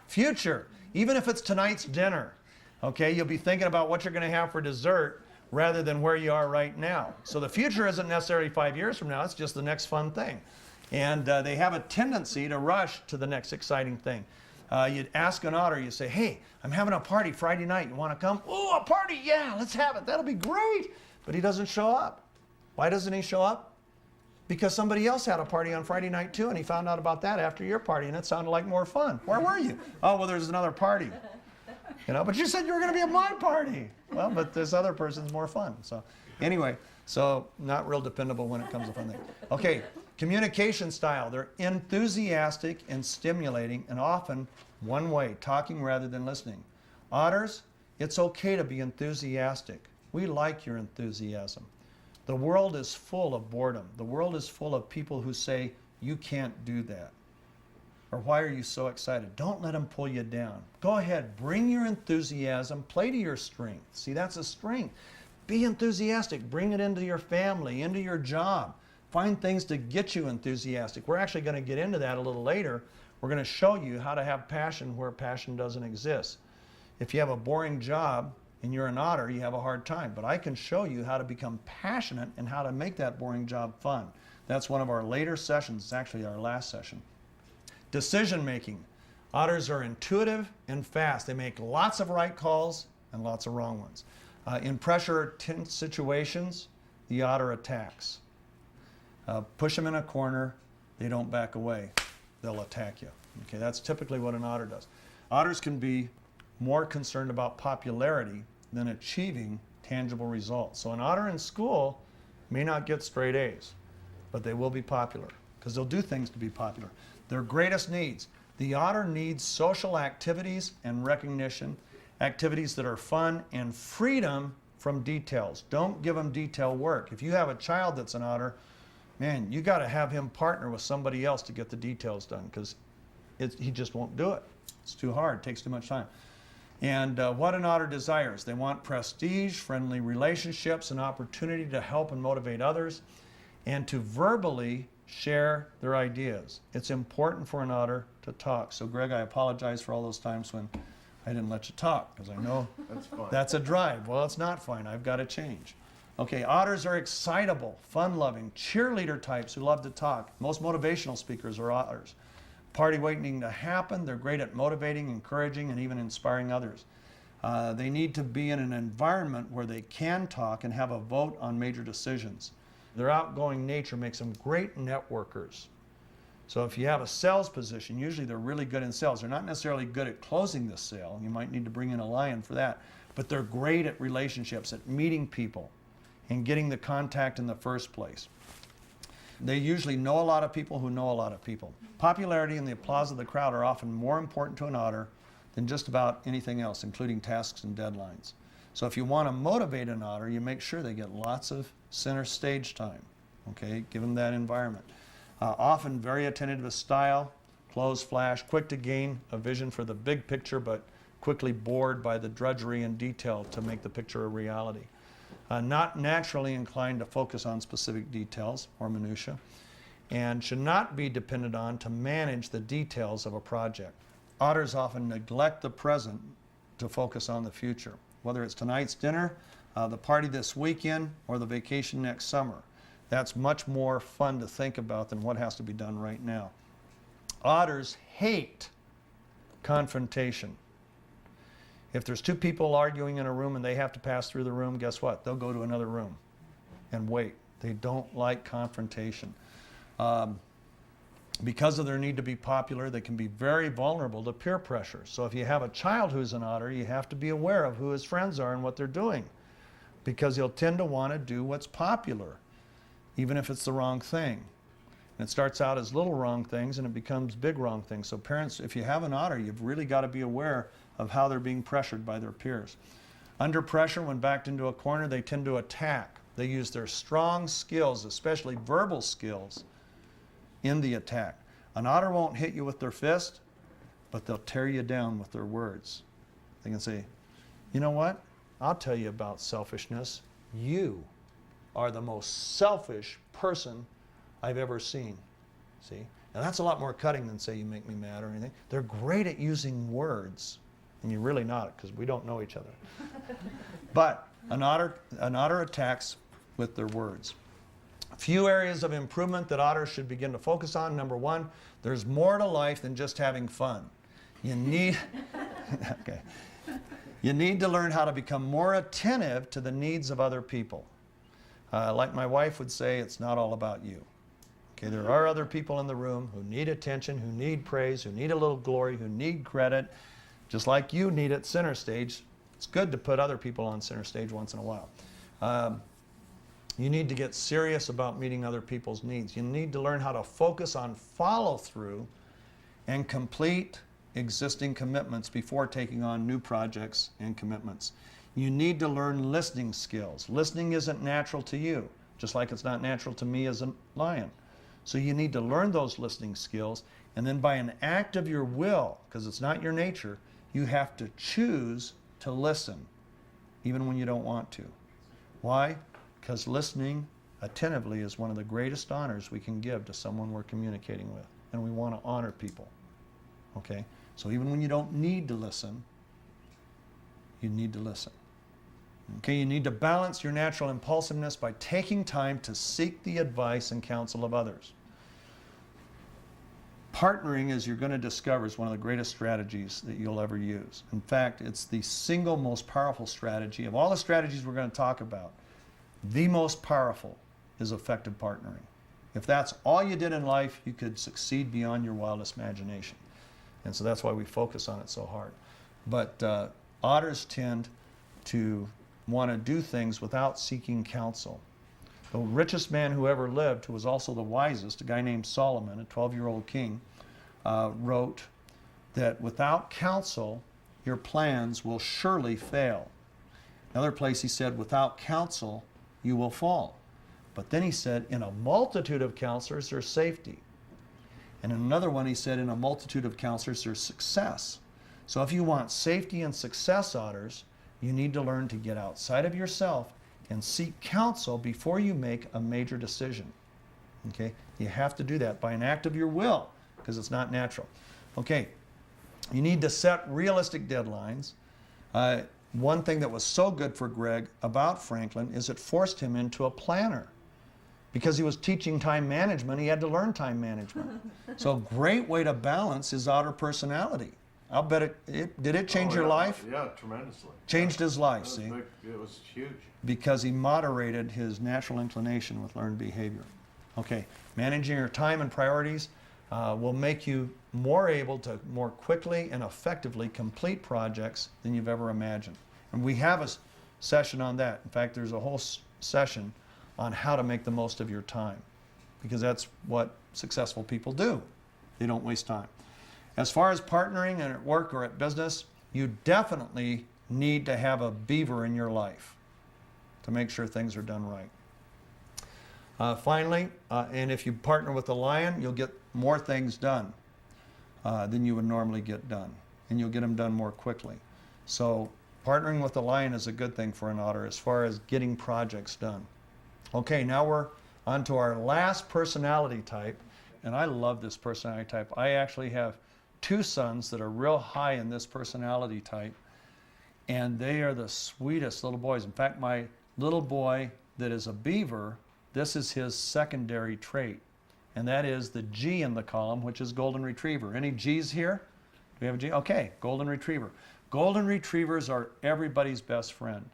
Future. Even if it's tonight's dinner, okay, you'll be thinking about what you're going to have for dessert rather than where you are right now. So the future isn't necessarily 5 years from now, it's just the next fun thing. And they have a tendency to rush to the next exciting thing. You'd ask an otter, you say, hey, I'm having a party Friday night, you want to come? Oh, a party, yeah, let's have it, that'll be great. But he doesn't show up. Why doesn't he show up? Because somebody else had a party on Friday night too, and he found out about that after your party, and it sounded like more fun. Where were you? Oh, well, there's another party. You know, but you said you were going to be at my party. Well, but this other person's more fun. So Anyway, so not real dependable when it comes to fun things. Okay, communication style. They're enthusiastic and stimulating and often one way, talking rather than listening. Otters, it's okay to be enthusiastic. We like your enthusiasm. The world is full of boredom. The world is full of people who say, you can't do that. Or why are you so excited? Don't let them pull you down. Go ahead, bring your enthusiasm, play to your strength. See, that's a strength. Be enthusiastic. Bring it into your family, into your job. Find things to get you enthusiastic. We're actually going to get into that a little later. We're going to show you how to have passion where passion doesn't exist. If you have a boring job and you're an otter, you have a hard time. But I can show you how to become passionate and how to make that boring job fun. That's one of our later sessions. It's actually our last session. Decision making. Otters are intuitive and fast. They make lots of right calls and lots of wrong ones. In pressure tense situations, the otter attacks. Push them in a corner, they don't back away. They'll attack you. Okay, that's typically what an otter does. Otters can be more concerned about popularity than achieving tangible results. So an otter in school may not get straight A's, but they will be popular because they'll do things to be popular. Their greatest needs. The otter needs social activities and recognition, activities that are fun and freedom from details. Don't give them detail work. If you have a child that's an otter, man, you got to have him partner with somebody else to get the details done because he just won't do it. It's too hard, it takes too much time. And what an otter desires. They want prestige, friendly relationships, an opportunity to help and motivate others, and to verbally share their ideas. It's important for an otter to talk. So Greg, I apologize for all those times when I didn't let you talk because I know that's a drive. Well, it's not fine. I've got to change. Okay, otters are excitable, fun-loving, cheerleader types who love to talk. Most motivational speakers are otters. Party waiting to happen. They're great at motivating, encouraging, and even inspiring others. They need to be in an environment where they can talk and have a vote on major decisions. Their outgoing nature makes them great networkers. So if you have a sales position, usually they're really good in sales. They're not necessarily good at closing the sale. You might need to bring in a lion for that. But they're great at relationships, at meeting people and getting the contact in the first place. They usually know a lot of people who know a lot of people. Popularity and the applause of the crowd are often more important to an otter than just about anything else, including tasks and deadlines. So if you want to motivate an otter, you make sure they get lots of center stage time, okay? Give them that environment. Often very attentive to style, clothes flash, quick to gain a vision for the big picture, but quickly bored by the drudgery and detail to make the picture a reality. Not naturally inclined to focus on specific details or minutiae, and should not be depended on to manage the details of a project. Otters often neglect the present to focus on the future, whether it's tonight's dinner, the party this weekend, or the vacation next summer. That's much more fun to think about than what has to be done right now. Otters hate confrontation. If there's two people arguing in a room and they have to pass through the room, guess what? They'll go to another room and wait. They don't like confrontation. Because of their need to be popular, they can be very vulnerable to peer pressure. So if you have a child who's an otter, you have to be aware of who his friends are and what they're doing, because he'll tend to want to do what's popular, even if it's the wrong thing. And it starts out as little wrong things and it becomes big wrong things. So parents, if you have an otter, you've really got to be aware of how they're being pressured by their peers. Under pressure, when backed into a corner, they tend to attack. They use their strong skills, especially verbal skills, in the attack. An otter won't hit you with their fist, but they'll tear you down with their words. They can say, you know what? I'll tell you about selfishness. You are the most selfish person I've ever seen. See? Now that's a lot more cutting than say you make me mad or anything. They're great at using words, and you're really not, because we don't know each other. But an otter attacks with their words. A few areas of improvement that otters should begin to focus on. Number one, there's more to life than just having fun. You need, okay. You need to learn how to become more attentive to the needs of other people. Like my wife would say, it's not all about you. Okay, there are other people in the room who need attention, who need praise, who need a little glory, who need credit, just like you need it center stage. It's good to put other people on center stage once in a while. You need to get serious about meeting other people's needs. You need to learn how to focus on follow through and complete existing commitments before taking on new projects and commitments. You need to learn listening skills. Listening isn't natural to you, just like it's not natural to me as a lion. So you need to learn those listening skills, and then by an act of your will, because it's not your nature, you have to choose to listen, even when you don't want to. Why? Because listening attentively is one of the greatest honors we can give to someone we're communicating with, and we want to honor people. Okay? So even when you don't need to listen, you need to listen. Okay, you need to balance your natural impulsiveness by taking time to seek the advice and counsel of others. Partnering, as you're going to discover, is one of the greatest strategies that you'll ever use. In fact, it's the single most powerful strategy. Of all the strategies we're going to talk about, the most powerful is effective partnering. If that's all you did in life, you could succeed beyond your wildest imagination. And so that's why we focus on it so hard. But otters tend to want to do things without seeking counsel. The richest man who ever lived, who was also the wisest, a guy named Solomon, a 12-year-old king, wrote that without counsel, your plans will surely fail. Another place he said, without counsel, you will fall. But then he said, in a multitude of counselors, there's safety. And in another one, he said, in a multitude of counselors, there's success. So if you want safety and success, otters, you need to learn to get outside of yourself and seek counsel before you make a major decision. Okay? You have to do that by an act of your will, because it's not natural. Okay, you need to set realistic deadlines. One thing that was so good for Greg about Franklin is it forced him into a planner. Because he was teaching time management, he had to learn time management. So a great way to balance his otter personality. I'll bet did it change your life? Yeah, tremendously. Changed his life, see? It was huge. Because he moderated his natural inclination with learned behavior. Okay, managing your time and priorities will make you more able to more quickly and effectively complete projects than you've ever imagined. And we have a session on that. In fact, there's a whole session on how to make the most of your time, because that's what successful people do. They don't waste time. As far as partnering and at work or at business, you definitely need to have a beaver in your life to make sure things are done right. Finally, and if you partner with a lion, you'll get more things done than you would normally get done, and you'll get them done more quickly. So partnering with a lion is a good thing for an otter as far as getting projects done. Okay, now we're on to our last personality type, and I love this personality type. I actually have 2 sons that are real high in this personality type, and they are the sweetest little boys. In fact, my little boy that is a beaver, this is his secondary trait, and that is the G in the column, which is golden retriever. Any G's here? Do we have a G? Okay, golden retriever. Golden retrievers are everybody's best friend.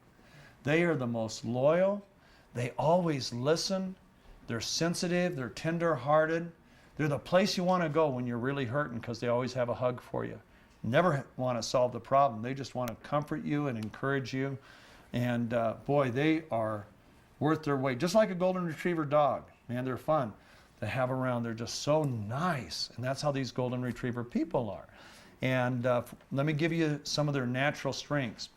They are the most loyal. They always listen. They're sensitive. They're tender-hearted. They're the place you want to go when you're really hurting, because they always have a hug for you. Never want to solve the problem. They just want to comfort you and encourage you. And boy, they are worth their weight. Just like a golden retriever dog. Man, they're fun to have around. They're just so nice. And that's how these golden retriever people are. And let me give you some of their natural strengths.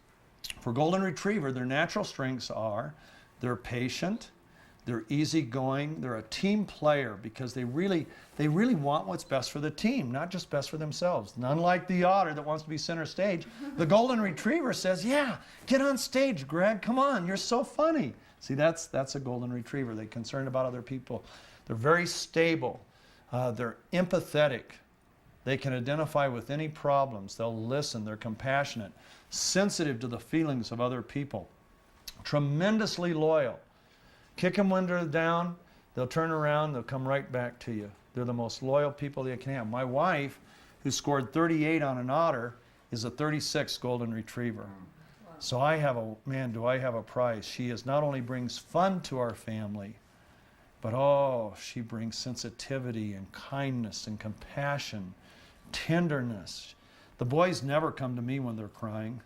For golden retriever, their natural strengths are they're patient, they're easygoing, they're a team player, because they really want what's best for the team, not just best for themselves. And unlike the otter that wants to be center stage, the golden retriever says, yeah, get on stage, Greg, come on, you're so funny. See, that's a golden retriever. They're concerned about other people. They're very stable. They're empathetic. They can identify with any problems. They'll listen. They're compassionate, sensitive to the feelings of other people, tremendously loyal. Kick them when they're down, they'll turn around, they'll come right back to you. They're the most loyal people they can have. My wife, who scored 38 on an otter, is a 36 golden retriever. Wow. So I have do I have a prize. She not only brings fun to our family, but she brings sensitivity and kindness and compassion, tenderness. The boys never come to me when they're crying.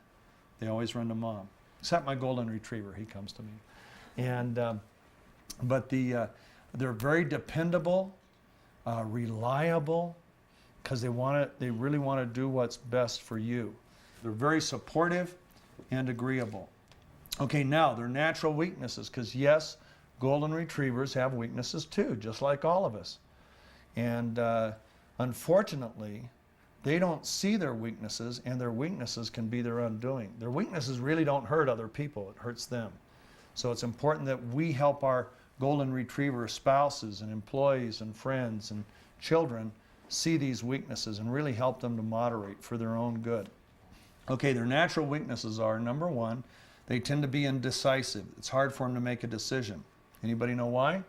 They always run to Mom. Except my golden retriever, he comes to me. And But they're very dependable, reliable, because they really want to do what's best for you. They're very supportive and agreeable. Okay, now their natural weaknesses, because yes, golden retrievers have weaknesses too, just like all of us. And unfortunately, they don't see their weaknesses, and their weaknesses can be their undoing. Their weaknesses really don't hurt other people, it hurts them. So it's important that we help our golden retriever spouses and employees and friends and children see these weaknesses and really help them to moderate for their own good. Okay, their natural weaknesses are, number one, they tend to be indecisive. It's hard for them to make a decision. Anybody know why?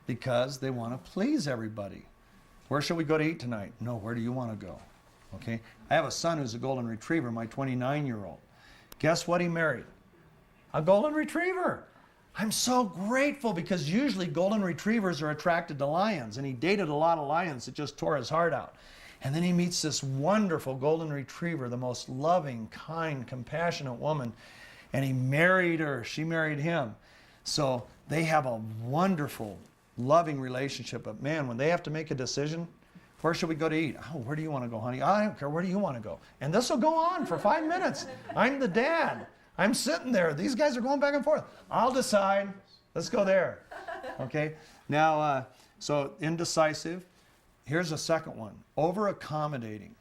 Because they want to please everybody. Where should we go to eat tonight? No, where do you want to go? Okay, I have a son who's a golden retriever, my 29-year-old. Guess what he married? A golden retriever. I'm so grateful, because usually golden retrievers are attracted to lions, and he dated a lot of lions that just tore his heart out. And then he meets this wonderful golden retriever, the most loving, kind, compassionate woman, and he married her. She married him. So they have a wonderful, loving relationship. But man, when they have to make a decision, where should we go to eat? Oh, where do you want to go, honey? I don't care. Where do you want to go? And this will go on for 5 minutes. I'm the dad. I'm sitting there. These guys are going back and forth. I'll decide. Let's go there. Okay? Now, so indecisive. Here's a second one. Over-accommodating.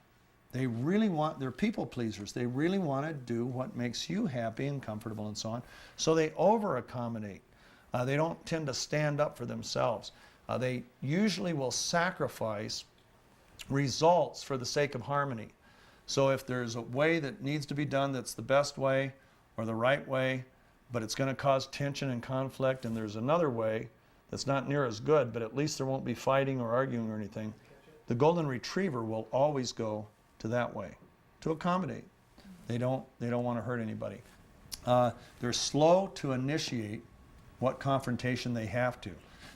They're people pleasers. They really want to do what makes you happy and comfortable and so on. So they over-accommodate. They don't tend to stand up for themselves. They usually will sacrifice results for the sake of harmony. So if there's a way that needs to be done that's the best way or the right way, but it's going to cause tension and conflict, and there's another way that's not near as good, but at least there won't be fighting or arguing or anything, the golden retriever will always go to that way to accommodate. They don't want to hurt anybody. They're slow to initiate what confrontation they have to.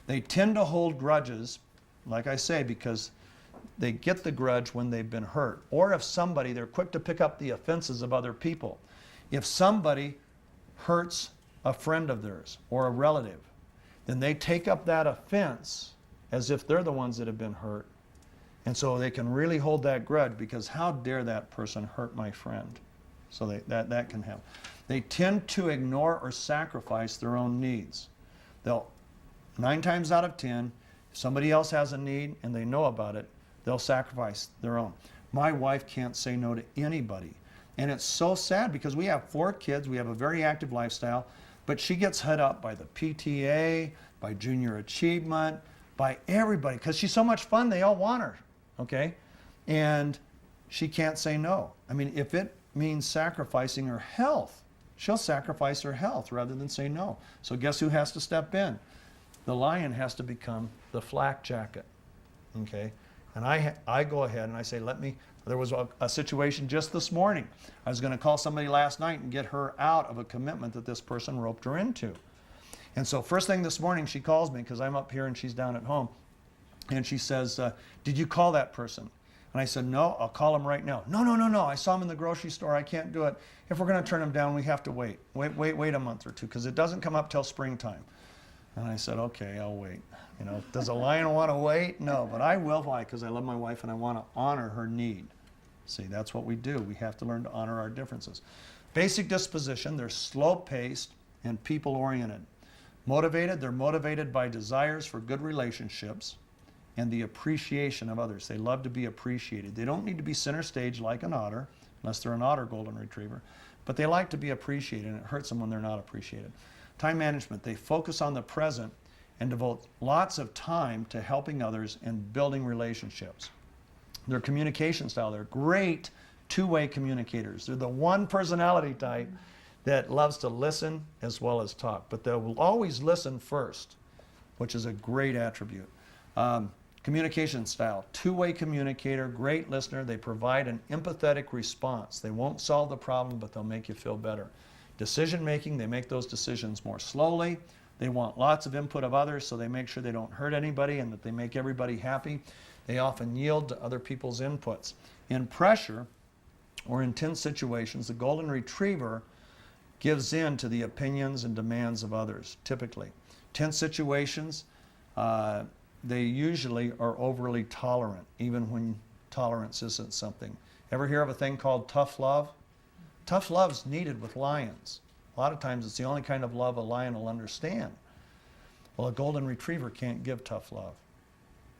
They tend to hold grudges, like I say, because they get the grudge when they've been hurt. Or if they're quick to pick up the offenses of other people. If somebody hurts a friend of theirs or a relative, then they take up that offense as if they're the ones that have been hurt. And so they can really hold that grudge, because how dare that person hurt my friend? So that can happen. They tend to ignore or sacrifice their own needs. 9 times out of 10, if somebody else has a need and they know about it, they'll sacrifice their own. My wife can't say no to anybody. And it's so sad, because we have 4 kids, we have a very active lifestyle, but she gets hit up by the PTA, by Junior Achievement, by everybody, because she's so much fun, they all want her, okay? And she can't say no. I mean, if it means sacrificing her health, she'll sacrifice her health rather than say no. So guess who has to step in? The lion has to become the flak jacket, okay? And I go ahead and I say, there was a situation just this morning. I was going to call somebody last night and get her out of a commitment that this person roped her into. And so first thing this morning, she calls me, because I'm up here and she's down at home. And she says, did you call that person? And I said, no, I'll call him right now. No. I saw him in the grocery store. I can't do it. If we're going to turn him down, we have to wait a month or two, because it doesn't come up till springtime. And I said, okay, I'll wait. You know, does a lion want to wait? No, but I will. Why? Because I love my wife and I want to honor her need. See, that's what we do. We have to learn to honor our differences. Basic disposition, they're slow-paced and people-oriented. Motivated, they're motivated by desires for good relationships and the appreciation of others. They love to be appreciated. They don't need to be center stage like an otter, unless they're an otter golden retriever, but they like to be appreciated, and it hurts them when they're not appreciated. Time management, they focus on the present and devote lots of time to helping others and building relationships. Their communication style, they're great two-way communicators. They're the one personality type that loves to listen as well as talk, but they will always listen first, which is a great attribute. Communication style, two-way communicator, great listener. They provide an empathetic response. They won't solve the problem, but they'll make you feel better. Decision making, they make those decisions more slowly. They want lots of input of others, so they make sure they don't hurt anybody and that they make everybody happy. They often yield to other people's inputs. In pressure or intense situations, the golden retriever gives in to the opinions and demands of others, typically. tense situations, they usually are overly tolerant, even when tolerance isn't something. Ever hear of a thing called tough love? Tough love's needed with lions. A lot of times it's the only kind of love a lion will understand. Well, a golden retriever can't give tough love.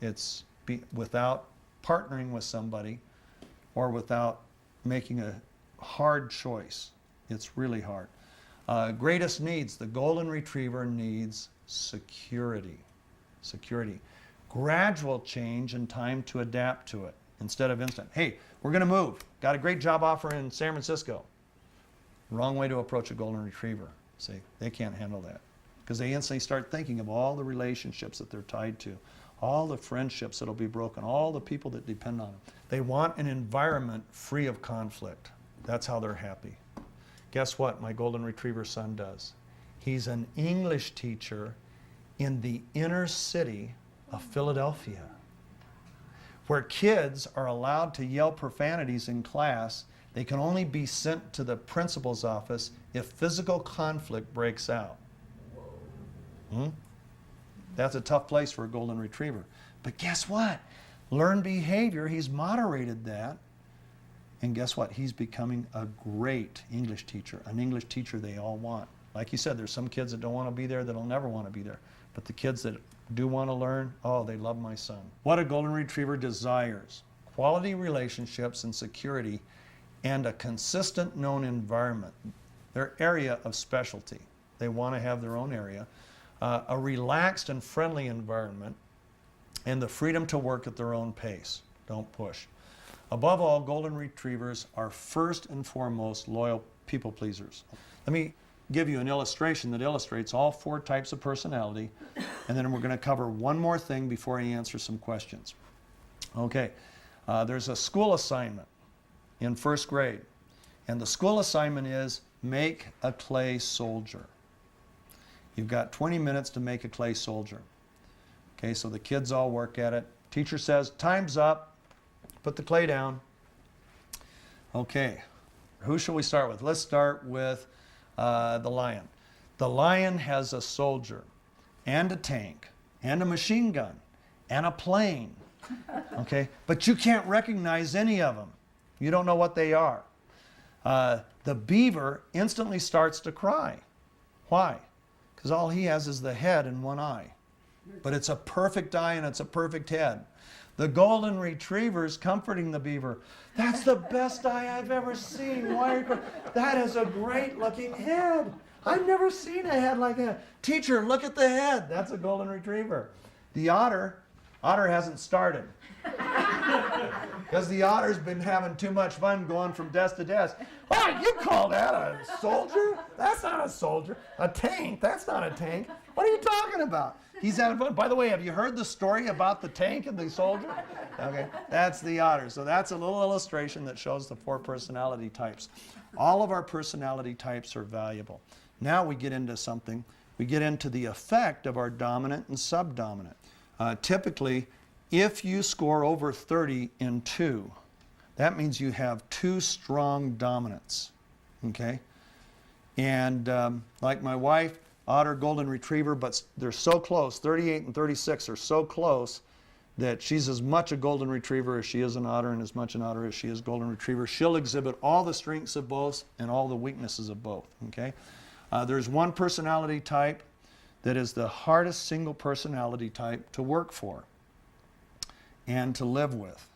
It's without partnering with somebody or without making a hard choice. It's really hard. Greatest needs, the golden retriever needs security. Security. Gradual change and time to adapt to it instead of instant. Hey, we're going to move. Got a great job offer in San Francisco. Wrong way to approach a golden retriever. See, they can't handle that because they instantly start thinking of all the relationships that they're tied to, all the friendships that'll be broken, all the people that depend on them. They want an environment free of conflict. That's how they're happy. Guess what my golden retriever son does? He's an English teacher in the inner city of Philadelphia, where kids are allowed to yell profanities in class. They can only be sent to the principal's office if physical conflict breaks out. That's a tough place for a golden retriever. But guess what? Learned behavior, he's moderated that. And guess what? He's becoming a great English teacher, an English teacher they all want. Like you said, there's some kids that don't want to be there that'll never want to be there. But the kids that do want to learn, oh, they love my son. What a golden retriever desires: quality relationships and security and a consistent known environment, their area of specialty. They want to have their own area, a relaxed and friendly environment, and the freedom to work at their own pace. Don't push. Above all, golden retrievers are first and foremost loyal people pleasers. Let me give you an illustration that illustrates all 4 types of personality, and then we're going to cover one more thing before I answer some questions. Okay, there's a school assignment in 1st grade, and the school assignment is make a clay soldier. You've got 20 minutes to make a clay soldier. Okay, so the kids all work at it. Teacher says, time's up. Put the clay down. Okay, who shall we start with? Let's start with the lion. The lion has a soldier and a tank and a machine gun and a plane. Okay, but you can't recognize any of them. You don't know what they are. The beaver instantly starts to cry. Why? Because all he has is the head and one eye. But it's a perfect eye and it's a perfect head. The golden retriever's comforting the beaver. That's the best eye I've ever seen. Why are you crying? That is a great looking head. I've never seen a head like that. Teacher, look at the head. That's a golden retriever. The otter hasn't started. Because the otter's been having too much fun going from desk to desk. Oh, you call that a soldier? That's not a soldier. A tank? That's not a tank. What are you talking about? He's having fun. By the way, have you heard the story about the tank and the soldier? Okay, that's the otter. So that's a little illustration that shows the 4 personality types. All of our personality types are valuable. Now we get into something. We get into the effect of our dominant and subdominant. Typically, if you score over 30 in 2, that means you have 2 strong dominants, okay? And like my wife, otter, golden retriever, but they're so close, 38 and 36 are so close that she's as much a golden retriever as she is an otter and as much an otter as she is golden retriever. She'll exhibit all the strengths of both and all the weaknesses of both, okay? There's one personality type that is the hardest single personality type to work for and to live with.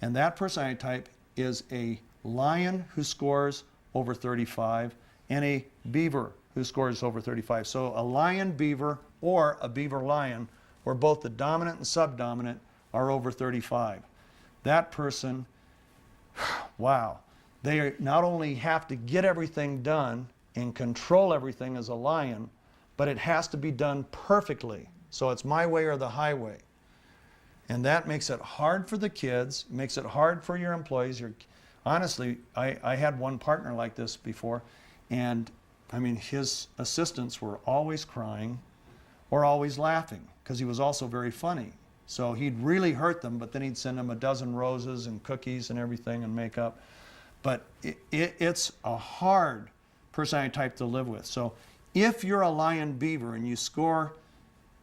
And that personality type is a lion who scores over 35 and a beaver who scores over 35. So a lion beaver or a beaver lion, where both the dominant and subdominant are over 35. That person, wow, they not only have to get everything done and control everything as a lion, but it has to be done perfectly. So it's my way or the highway. And that makes it hard for the kids, makes it hard for your employees. Honestly, I had one partner like this before, and I mean, his assistants were always crying or always laughing because he was also very funny. So he'd really hurt them, but then he'd send them a dozen roses and cookies and everything and makeup. But it's a hard personality type to live with. So if you're a lion beaver and you score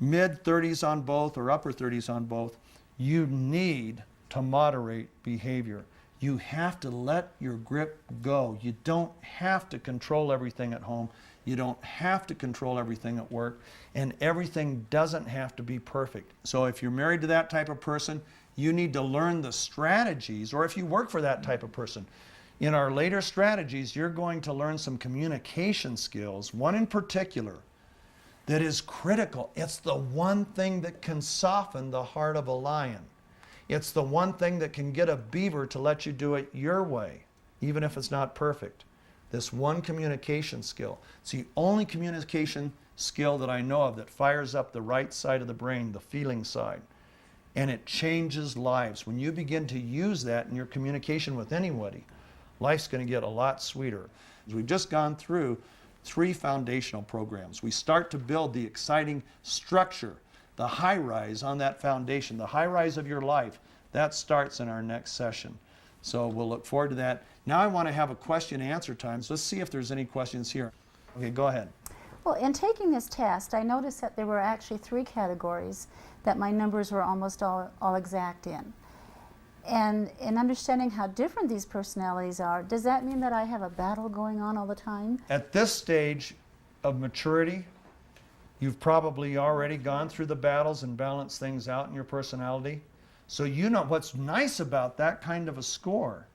mid 30s on both or upper 30s on both, you need to moderate behavior. You have to let your grip go. You don't have to control everything at home. You don't have to control everything at work. And everything doesn't have to be perfect. So if you're married to that type of person, you need to learn the strategies, or if you work for that type of person. In our later strategies, you're going to learn some communication skills, one in particular that is critical. It's the one thing that can soften the heart of a lion. It's the one thing that can get a beaver to let you do it your way, even if it's not perfect. This one communication skill. It's the only communication skill that I know of that fires up the right side of the brain, the feeling side. And it changes lives. When you begin to use that in your communication with anybody, life's going to get a lot sweeter. We've just gone through 3 foundational programs. We start to build the exciting structure, the high rise on that foundation, the high rise of your life. That starts in our next session. So we'll look forward to that. Now I want to have a question and answer time. So let's see if there's any questions here. Okay, go ahead. Well, in taking this test, I noticed that there were actually 3 categories that my numbers were almost all exact in. And in understanding how different these personalities are, does that mean that I have a battle going on all the time? At this stage of maturity, you've probably already gone through the battles and balanced things out in your personality. So you know what's nice about that kind of a score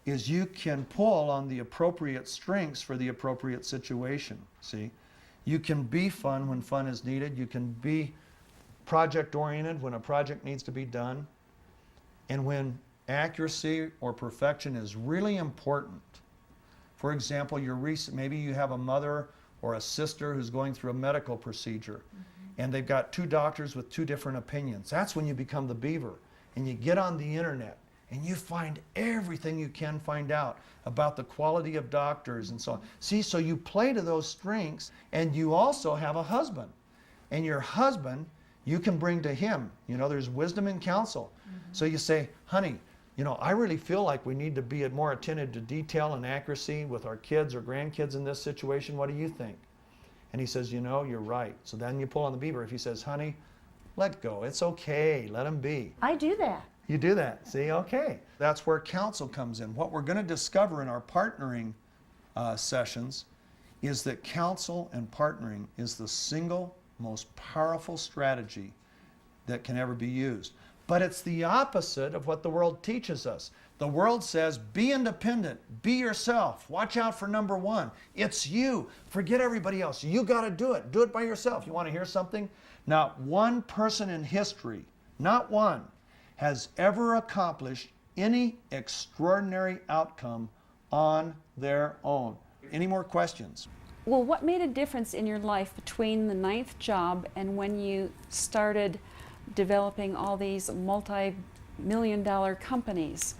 is you can pull on the appropriate strengths for the appropriate situation. See, you can be fun when fun is needed. You can be project oriented when a project needs to be done. And when accuracy or perfection is really important. For example, maybe you have a mother or a sister who's going through a medical procedure, and they've got 2 doctors with 2 different opinions. That's when you become the beaver, and you get on the internet and you find everything you can find out about the quality of doctors and so on. See, so you play to those strengths, and you also have a husband, and your husband you can bring to him. You know, there's wisdom in counsel. So you say, honey, you know, I really feel like we need to be more attentive to detail and accuracy with our kids or grandkids in this situation. What do you think? And he says, you know, you're right. So then you pull on the beaver. If he says, honey, let go. It's okay. Let him be. I do that. You do that. See, okay. That's where counsel comes in. What we're going to discover in our partnering sessions is that counsel and partnering is the single most powerful strategy that can ever be used. But it's the opposite of what the world teaches us. The world says, be independent, be yourself, watch out for number 1. It's you. Forget everybody else. You got to do it. Do it by yourself. You want to hear something? Not one person in history, not one, has ever accomplished any extraordinary outcome on their own. Any more questions? Well, what made a difference in your life between the 9th job and when you started developing all these multi-million-dollar companies?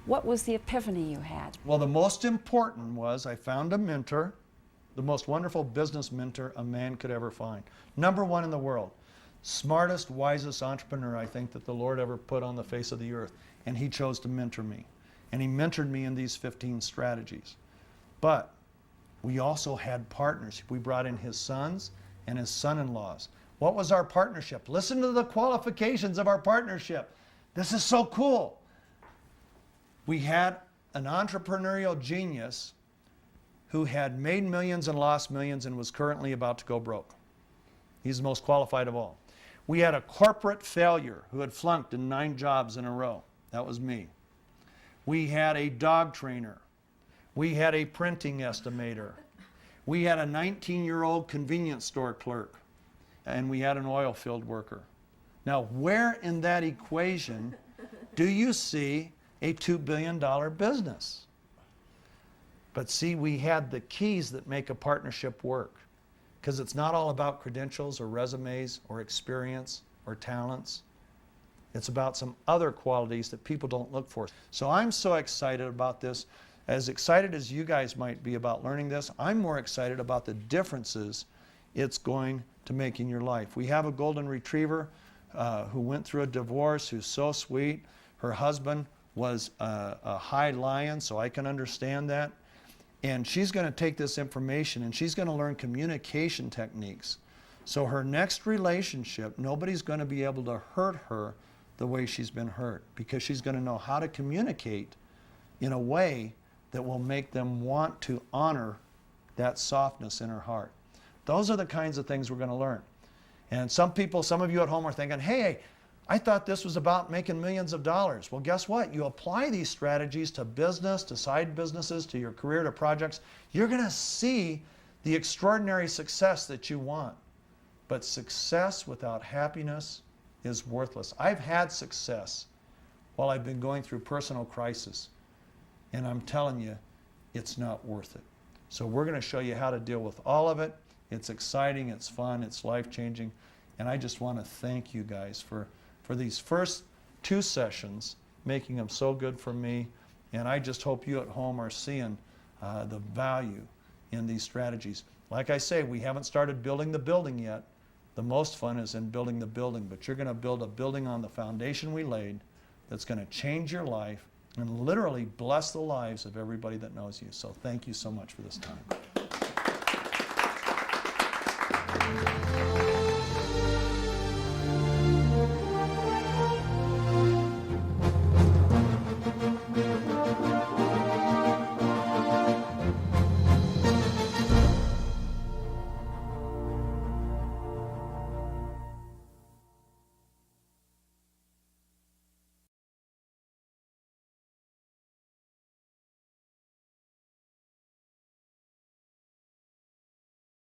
What was the epiphany you had? Well, the most important was I found a mentor, the most wonderful business mentor a man could ever find. Number 1 in the world. Smartest, wisest entrepreneur I think that the Lord ever put on the face of the earth. And he chose to mentor me. And he mentored me in these 15 strategies. But we also had partners. We brought in his sons and his son-in-laws. What was our partnership? Listen to the qualifications of our partnership. This is so cool. We had an entrepreneurial genius who had made millions and lost millions and was currently about to go broke. He's the most qualified of all. We had a corporate failure who had flunked in 9 jobs in a row. That was me. We had a dog trainer. We had a printing estimator. We had a 19-year-old convenience store clerk. And we had an oil field worker. Now, where in that equation do you see a $2 billion business? But see, we had the keys that make a partnership work. Because it's not all about credentials or resumes or experience or talents. It's about some other qualities that people don't look for. So I'm so excited about this. As excited as you guys might be about learning this, I'm more excited about the differences it's going to make in your life. We have a golden retriever who went through a divorce, who's so sweet. Her husband was a high lion, so I can understand that. And she's going to take this information and she's going to learn communication techniques So her next relationship, nobody's going to be able to hurt her the way she's been hurt, because she's going to know how to communicate in a way that will make them want to honor that softness in her heart. Those are the kinds of things we're going to learn. And some people, some of you at home are thinking, hey, I thought this was about making millions of dollars. Well, guess what? You apply these strategies to business, to side businesses, to your career, to projects, you're going to see the extraordinary success that you want. But success without happiness is worthless. I've had success while I've been going through personal crisis, and I'm telling you, it's not worth it. So we're going to show you how to deal with all of it. It's exciting, it's fun, it's life-changing, and I just want to thank you guys for these first 2 sessions, making them so good for me, and I just hope you at home are seeing the value in these strategies. Like I say, we haven't started building the building yet. The most fun is in building the building, but you're going to build a building on the foundation we laid that's going to change your life and literally bless the lives of everybody that knows you. So thank you so much for this time.